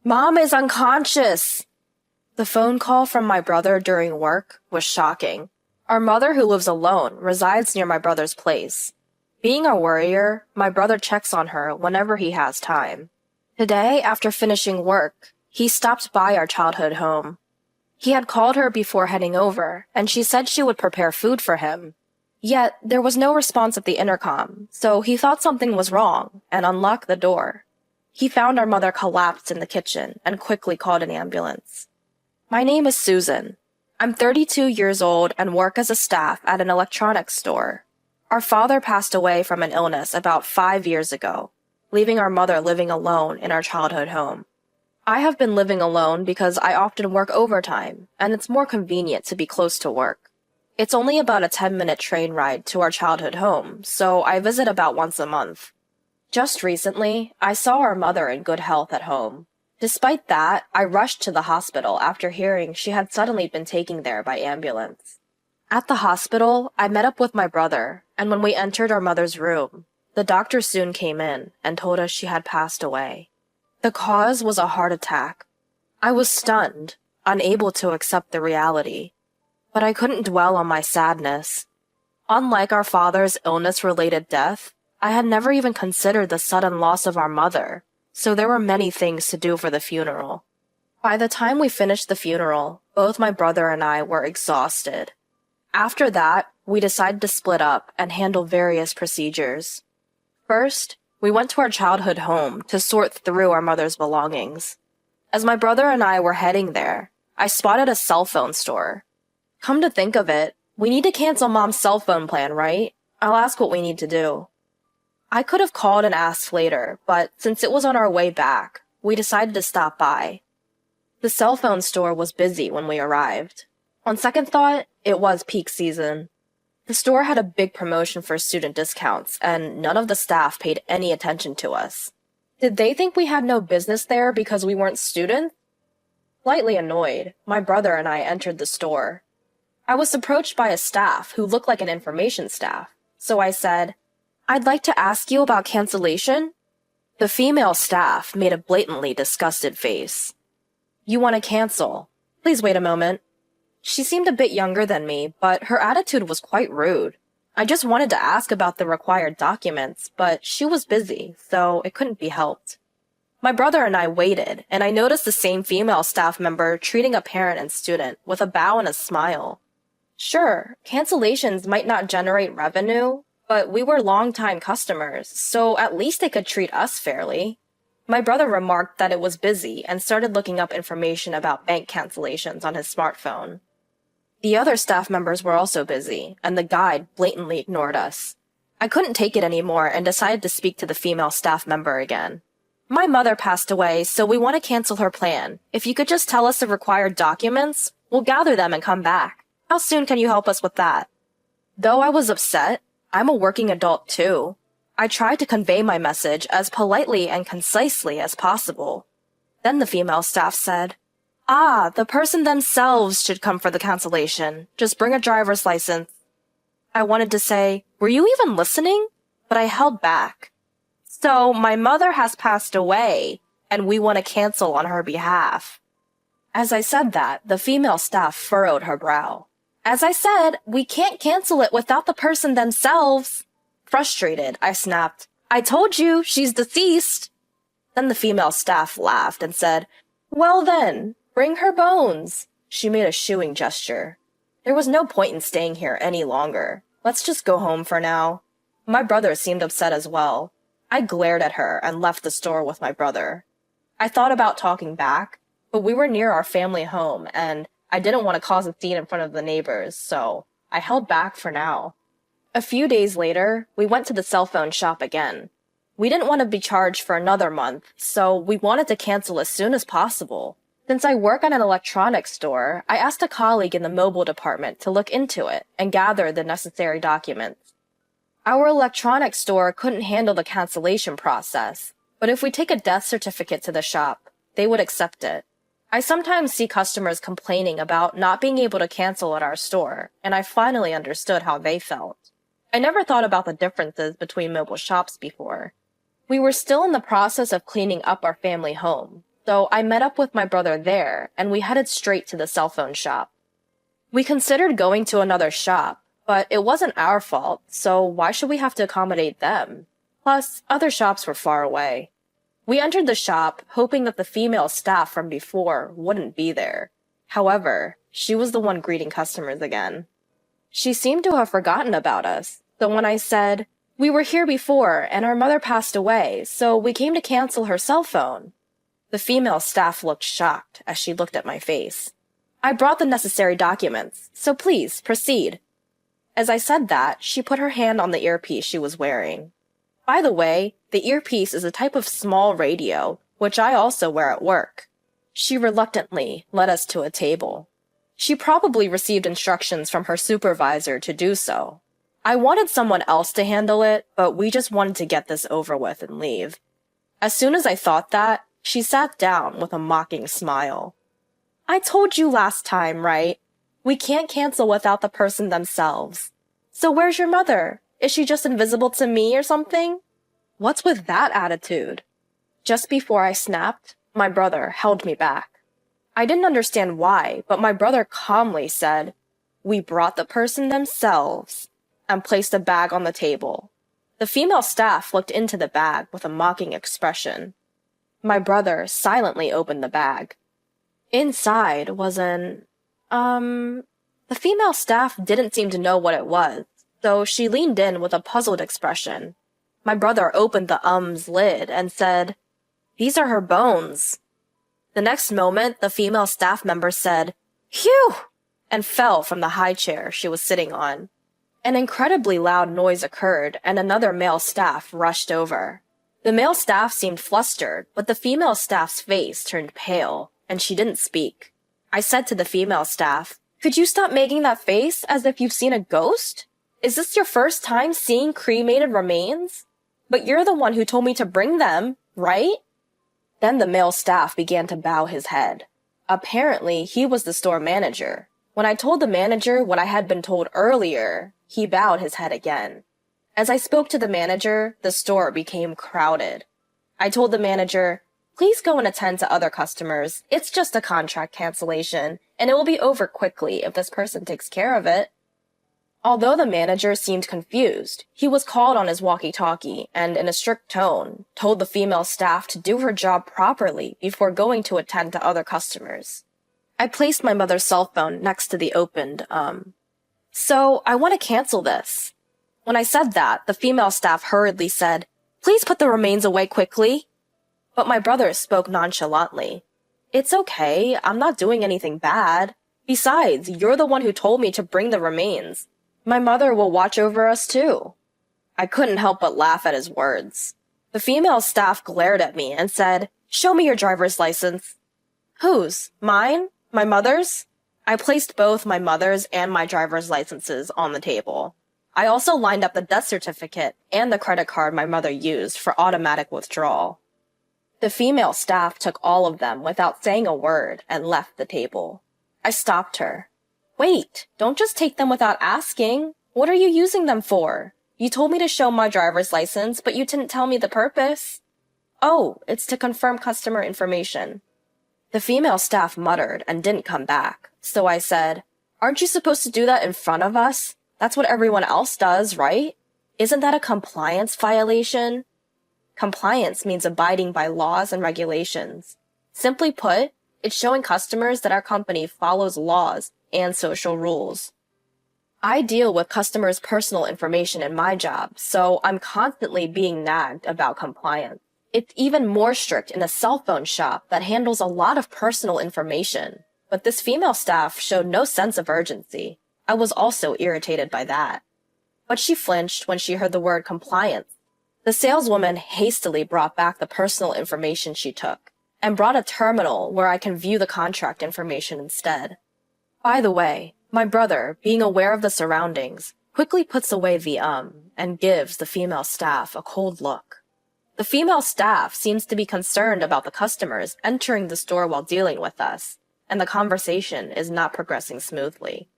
Mom is unconscious! The phone call from my brother during work was shocking. Our mother, who lives alone, resides near my brother's place. Being a worrier, my brother checks on her whenever he has time. Today, after finishing work, he stopped by our childhood home. He had called her before heading over, and she said she would prepare food for him. Yet, there was no response at the intercom, so he thought something was wrong and unlocked the door. He found our mother collapsed in the kitchen and quickly called an ambulance. My name is Susan. I'm 32 years old and work as a staff at an electronics store. Our father passed away from an illness about 5 years ago, leaving our mother living alone in our childhood home. I have been living alone because I often work overtime, and it's more convenient to be close to work. It's only about a 10-minute train ride to our childhood home, so I visit about once a month. Just recently, I saw our mother in good health at home. Despite that, I rushed to the hospital after hearing she had suddenly been taken there by ambulance. At the hospital, I met up with my brother, and when we entered our mother's room, the doctor soon came in and told us she had passed away. The cause was a heart attack. I was stunned, unable to accept the reality. But I couldn't dwell on my sadness. Unlike our father's illness-related death, I had never even considered the sudden loss of our mother, so there were many things to do for the funeral. By the time we finished the funeral, both my brother and I were exhausted. After that, we decided to split up and handle various procedures. First, we went to our childhood home to sort through our mother's belongings. As my brother and I were heading there, I spotted a cell phone store. Come to think of it, we need to cancel Mom's cell phone plan, right? I'll ask what we need to do. I could have called and asked later, but since it was on our way back, we decided to stop by. The cell phone store was busy when we arrived. On second thought, it was peak season. The store had a big promotion for student discounts, and none of the staff paid any attention to us. Did they think we had no business there because we weren't students? Slightly annoyed, my brother and I entered the store. I was approached by a staff who looked like an information staff, so I said, "I'd like to ask you about cancellation." The female staff made a blatantly disgusted face. "You want to cancel? Please wait a moment." She seemed a bit younger than me, but her attitude was quite rude. I just wanted to ask about the required documents, but she was busy, so it couldn't be helped. My brother and I waited, and I noticed the same female staff member treating a parent and student with a bow and a smile. Sure, cancellations might not generate revenue, but we were longtime customers, so at least they could treat us fairly. My brother remarked that it was busy and started looking up information about bank cancellations on his smartphone. The other staff members were also busy, and the guide blatantly ignored us. I couldn't take it anymore and decided to speak to the female staff member again. "My mother passed away, so we want to cancel her plan. If you could just tell us the required documents, we'll gather them and come back. How soon can you help us with that?" Though I was upset, I'm a working adult too. I tried to convey my message as politely and concisely as possible. Then the female staff said, "The person themselves should come for the cancellation. Just bring a driver's license." I wanted to say, "Were you even listening?" But I held back. "So my mother has passed away, and we want to cancel on her behalf." As I said that, the female staff furrowed her brow. "As I said, we can't cancel it without the person themselves." Frustrated, I snapped, "I told you, she's deceased." Then the female staff laughed and said, "Well then, bring her bones." She made a shooing gesture. There was no point in staying here any longer. Let's just go home for now. My brother seemed upset as well. I glared at her and left the store with my brother. I thought about talking back, but we were near our family home, and I didn't want to cause a scene in front of the neighbors, so I held back for now. A few days later, we went to the cell phone shop again. We didn't want to be charged for another month, so we wanted to cancel as soon as possible. Since I work at an electronics store, I asked a colleague in the mobile department to look into it and gather the necessary documents. Our electronics store couldn't handle the cancellation process, but if we take a death certificate to the shop, they would accept it. I sometimes see customers complaining about not being able to cancel at our store, and I finally understood how they felt. I never thought about the differences between mobile shops before. We were still in the process of cleaning up our family home, so I met up with my brother there, and we headed straight to the cell phone shop. We considered going to another shop, but it wasn't our fault, so why should we have to accommodate them? Plus, other shops were far away. We entered the shop, hoping that the female staff from before wouldn't be there. However, she was the one greeting customers again. She seemed to have forgotten about us, so when I said, "We were here before, and our mother passed away, so we came to cancel her cell phone," the female staff looked shocked as she looked at my face. "I brought the necessary documents, so please proceed." As I said that, she put her hand on the earpiece she was wearing. By the way, the earpiece is a type of small radio, which I also wear at work. She reluctantly led us to a table. She probably received instructions from her supervisor to do so. I wanted someone else to handle it, but we just wanted to get this over with and leave. As soon as I thought that, she sat down with a mocking smile. "I told you last time, right? We can't cancel without the person themselves. So where's your mother? Is she just invisible to me or something?" What's with that attitude? Just before I snapped, my brother held me back. I didn't understand why, but my brother calmly said, "We brought the person themselves," and placed a bag on the table. The female staff looked into the bag with a mocking expression. My brother silently opened the bag. Inside was the female staff didn't seem to know what it was, so she leaned in with a puzzled expression. My brother opened the lid and said, "These are her bones." The next moment, the female staff member said, "Phew!" and fell from the high chair she was sitting on. An incredibly loud noise occurred, and another male staff rushed over. The male staff seemed flustered, but the female staff's face turned pale, and she didn't speak. I said to the female staff, "Could you stop making that face as if you've seen a ghost? Is this your first time seeing cremated remains? But you're the one who told me to bring them, right?" Then the male staff began to bow his head. Apparently, he was the store manager. When I told the manager what I had been told earlier, he bowed his head again. As I spoke to the manager, the store became crowded. I told the manager, "Please go and attend to other customers. It's just a contract cancellation, and it will be over quickly if this person takes care of it." Although the manager seemed confused, he was called on his walkie-talkie and, in a strict tone, told the female staff to do her job properly before going to attend to other customers. I placed my mother's cell phone next to the opened, "So, I want to cancel this." When I said that, the female staff hurriedly said, "Please put the remains away quickly." But my brother spoke nonchalantly. "It's okay, I'm not doing anything bad. Besides, you're the one who told me to bring the remains. My mother will watch over us too." I couldn't help but laugh at his words. The female staff glared at me and said, "Show me your driver's license." "Whose? Mine? My mother's?" I placed both my mother's and my driver's licenses on the table. I also lined up the death certificate and the credit card my mother used for automatic withdrawal. The female staff took all of them without saying a word and left the table. I stopped her. "Wait, don't just take them without asking. What are you using them for? You told me to show my driver's license, but you didn't tell me the purpose." "Oh, it's to confirm customer information." The female staff muttered and didn't come back, so I said, "Aren't you supposed to do that in front of us? That's what everyone else does, right? Isn't that a compliance violation?" Compliance means abiding by laws and regulations. Simply put, it's showing customers that our company follows laws and social rules. I deal with customers' personal information in my job, so I'm constantly being nagged about compliance. It's even more strict in a cell phone shop that handles a lot of personal information. But this female staff showed no sense of urgency. I was also irritated by that. But she flinched when she heard the word compliance. The saleswoman hastily brought back the personal information she took, and brought a terminal where I can view the contract information instead. By the way, my brother, being aware of the surroundings, quickly puts away the and gives the female staff a cold look. The female staff seems to be concerned about the customers entering the store while dealing with us, and the conversation is not progressing smoothly.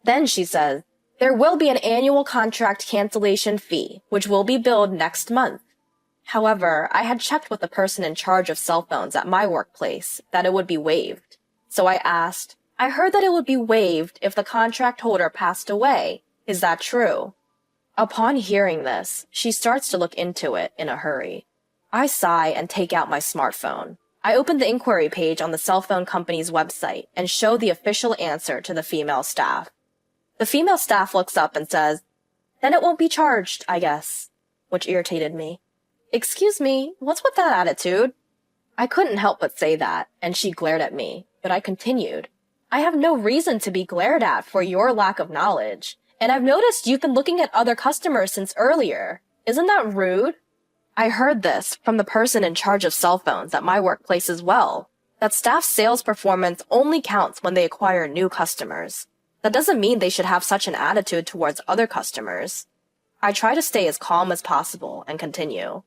Then she says, "There will be an annual contract cancellation fee, which will be billed next month." However, I had checked with the person in charge of cell phones at my workplace that it would be waived. So I asked, I heard that it would be waived if the contract holder passed away. Is that true? Upon hearing this, she starts to look into it in a hurry. I sigh and take out my smartphone. I open the inquiry page on the cell phone company's website and show the official answer to the female staff. The female staff looks up and says, "Then it won't be charged, I guess," which irritated me. Excuse me, what's with that attitude? I couldn't help but say that, and she glared at me, but I continued. I have no reason to be glared at for your lack of knowledge, and I've noticed you've been looking at other customers since earlier. Isn't that rude? I heard this from the person in charge of cell phones at my workplace as well, that staff sales performance only counts when they acquire new customers. That doesn't mean they should have such an attitude towards other customers. I try to stay as calm as possible and continue.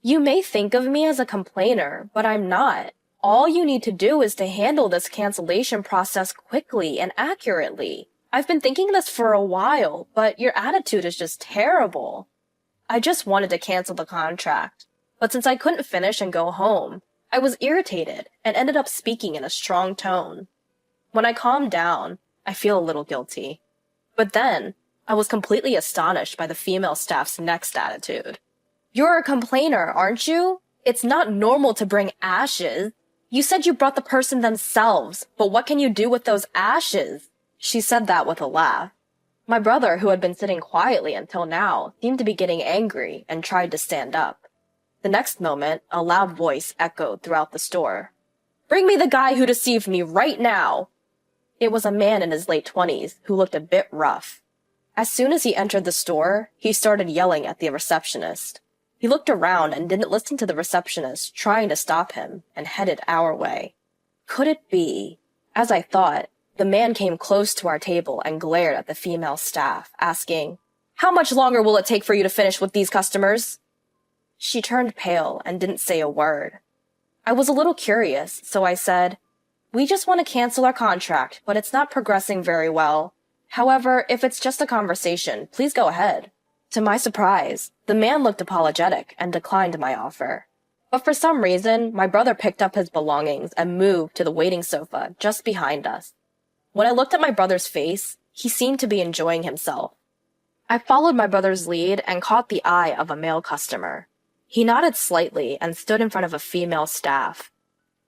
You may think of me as a complainer, but I'm not. All you need to do is to handle this cancellation process quickly and accurately. I've been thinking this for a while, but your attitude is just terrible. I just wanted to cancel the contract, but since I couldn't finish and go home, I was irritated and ended up speaking in a strong tone. When I calmed down, I feel a little guilty. But then, I was completely astonished by the female staff's next attitude. You're a complainer, aren't you? It's not normal to bring ashes. You said you brought the person themselves, but what can you do with those ashes? She said that with a laugh. My brother, who had been sitting quietly until now, seemed to be getting angry and tried to stand up. The next moment, a loud voice echoed throughout the store. Bring me the guy who deceived me right now! It was a man in his late 20s who looked a bit rough. As soon as he entered the store, he started yelling at the receptionist. He looked around and didn't listen to the receptionist trying to stop him and headed our way. Could it be? As I thought, the man came close to our table and glared at the female staff, asking, How much longer will it take for you to finish with these customers? She turned pale and didn't say a word. I was a little curious, so I said, We just want to cancel our contract, but it's not progressing very well. However, if it's just a conversation, please go ahead. To my surprise, the man looked apologetic and declined my offer. But for some reason, my brother picked up his belongings and moved to the waiting sofa just behind us. When I looked at my brother's face, he seemed to be enjoying himself. I followed my brother's lead and caught the eye of a male customer. He nodded slightly and stood in front of a female staff.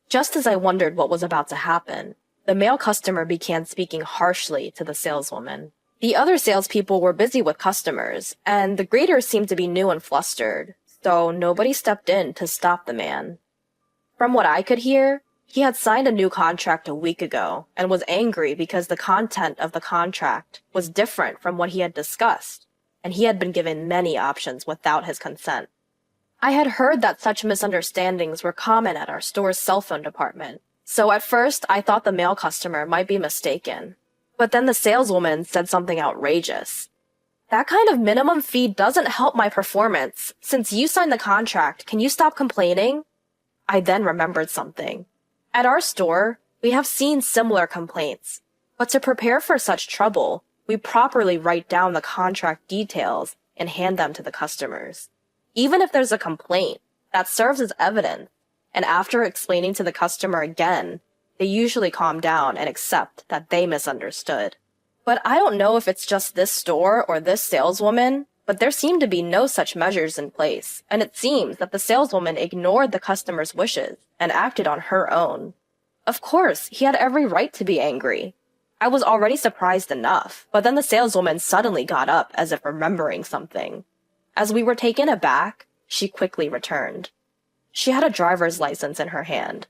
Just as I wondered what was about to happen, the male customer began speaking harshly to the saleswoman. The other salespeople were busy with customers, and the greeters seemed to be new and flustered, so nobody stepped in to stop the man. From what I could hear, he had signed a new contract a week ago and was angry because the content of the contract was different from what he had discussed, and he had been given many options without his consent. I had heard that such misunderstandings were common at our store's cell phone department, so at first I thought the male customer might be mistaken. But then the saleswoman said something outrageous. That kind of minimum fee doesn't help my performance. Since you signed the contract, can you stop complaining? I then remembered something. At our store, we have seen similar complaints. But to prepare for such trouble, we properly write down the contract details and hand them to the customers. Even if there's a complaint, that serves as evidence. And after explaining to the customer again, they usually calm down and accept that they misunderstood. But I don't know if it's just this store or this saleswoman, but there seem to be no such measures in place, and it seems that the saleswoman ignored the customer's wishes and acted on her own. Of course, he had every right to be angry. I was already surprised enough, but then the saleswoman suddenly got up as if remembering something. As we were taken aback, she quickly returned. She had a driver's license in her hand.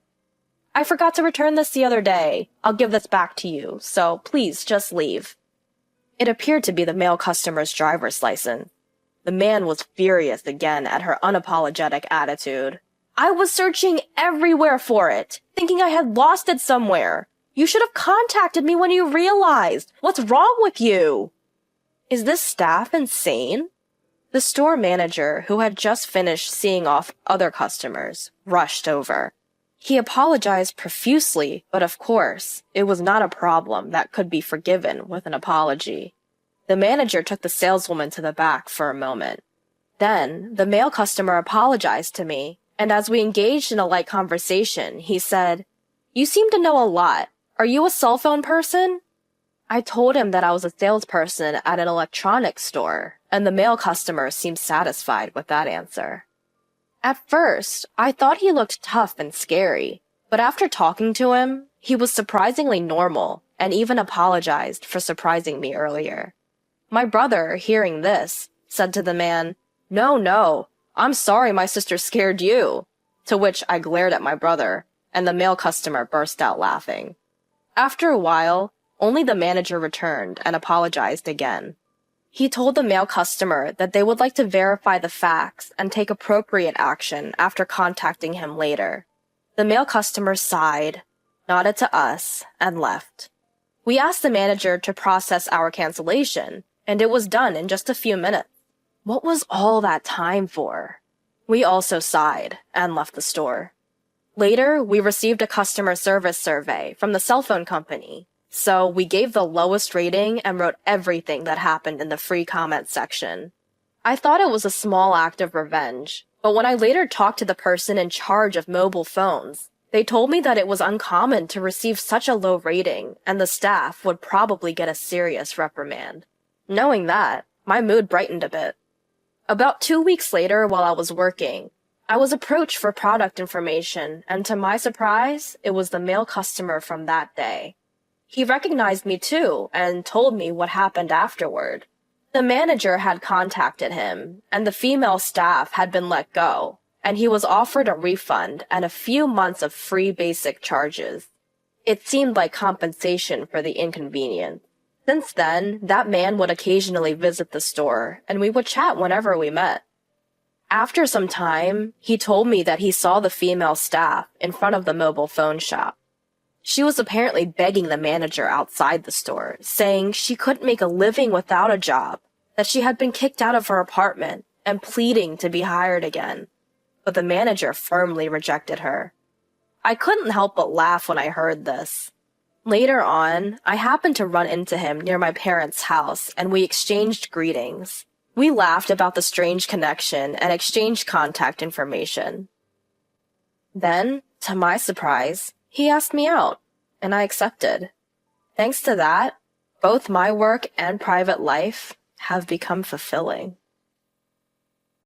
I forgot to return this the other day. I'll give this back to you, so please just leave. It appeared to be the male customer's driver's license. The man was furious again at her unapologetic attitude. I was searching everywhere for it, thinking I had lost it somewhere. You should have contacted me when you realized. What's wrong with you? Is this staff insane? The store manager, who had just finished seeing off other customers, rushed over. He apologized profusely, but of course, it was not a problem that could be forgiven with an apology. The manager took the saleswoman to the back for a moment. Then, the male customer apologized to me, and as we engaged in a light conversation, he said, "You seem to know a lot. Are you a cell phone person?" I told him that I was a salesperson at an electronics store, and the male customer seemed satisfied with that answer. At first, I thought he looked tough and scary, but after talking to him, he was surprisingly normal and even apologized for surprising me earlier. My brother, hearing this, said to the man, No, I'm sorry my sister scared you," to which I glared at my brother, and the male customer burst out laughing. After a while, only the manager returned and apologized again. He told the male customer that they would like to verify the facts and take appropriate action after contacting him later. The male customer sighed, nodded to us, and left. We asked the manager to process our cancellation, and it was done in just a few minutes. What was all that time for? We also sighed and left the store. Later, we received a customer service survey from the cell phone company, so we gave the lowest rating and wrote everything that happened in the free comment section. I thought it was a small act of revenge, but when I later talked to the person in charge of mobile phones, they told me that it was uncommon to receive such a low rating, and the staff would probably get a serious reprimand. Knowing that, my mood brightened a bit. About 2 weeks later, while I was working, I was approached for product information, and to my surprise, it was the male customer from that day. He recognized me too, and told me what happened afterward. The manager had contacted him, and the female staff had been let go, and he was offered a refund and a few months of free basic charges. It seemed like compensation for the inconvenience. Since then, that man would occasionally visit the store, and we would chat whenever we met. After some time, he told me that he saw the female staff in front of the mobile phone shop. She was apparently begging the manager outside the store, saying she couldn't make a living without a job, that she had been kicked out of her apartment, and pleading to be hired again. But the manager firmly rejected her. I couldn't help but laugh when I heard this. Later on, I happened to run into him near my parents' house, and we exchanged greetings. We laughed about the strange connection and exchanged contact information. Then, to my surprise, he asked me out, and I accepted. Thanks to that, both my work and private life have become fulfilling.